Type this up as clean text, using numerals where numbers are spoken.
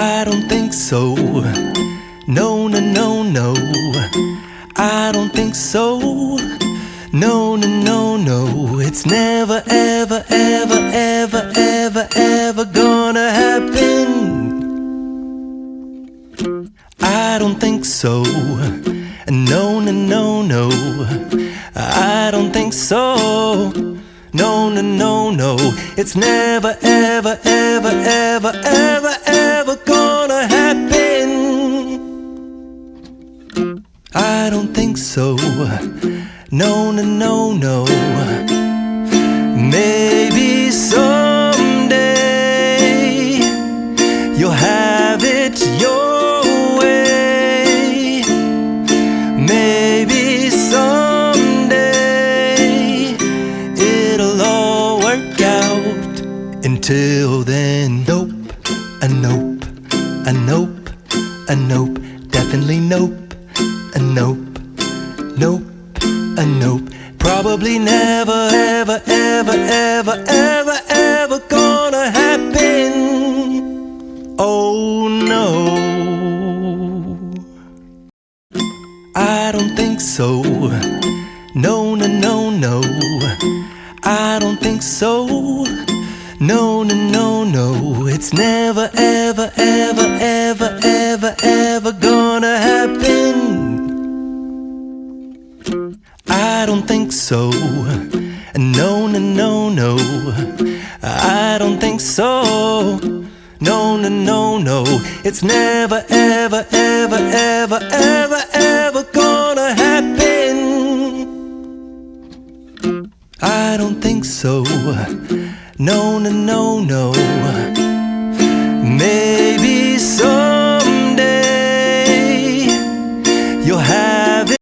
I don't think so. No, no, no, no. I don't think so. No, no, no, no. It's never, ever, ever, ever, ever, ever gonna happen. I don't think so. No, no, no, no. I don't think so. No, no, no, no. It's never, ever, ever, ever, ever, ever gonna happen. I don't think so. No, no, no, no. Maybe someday you'll have it your way. Maybe someday it'll all work out. Until then, nope, a nope, a nope, a nope, definitely nope, a nope, nope, a nope. Probably never, ever, ever, ever, ever, ever gonna happen. Oh no, I don't think so. No, no, no, no. I don't think so. No, no, no, no. It's never, ever, ever, ever, ever, ever gonna happen. I don't think so. No, no, no, no. I don't think so. No, no, no, no. It's never, ever, ever, ever, ever, ever gonna happen. I don't think so. No, no, no, no.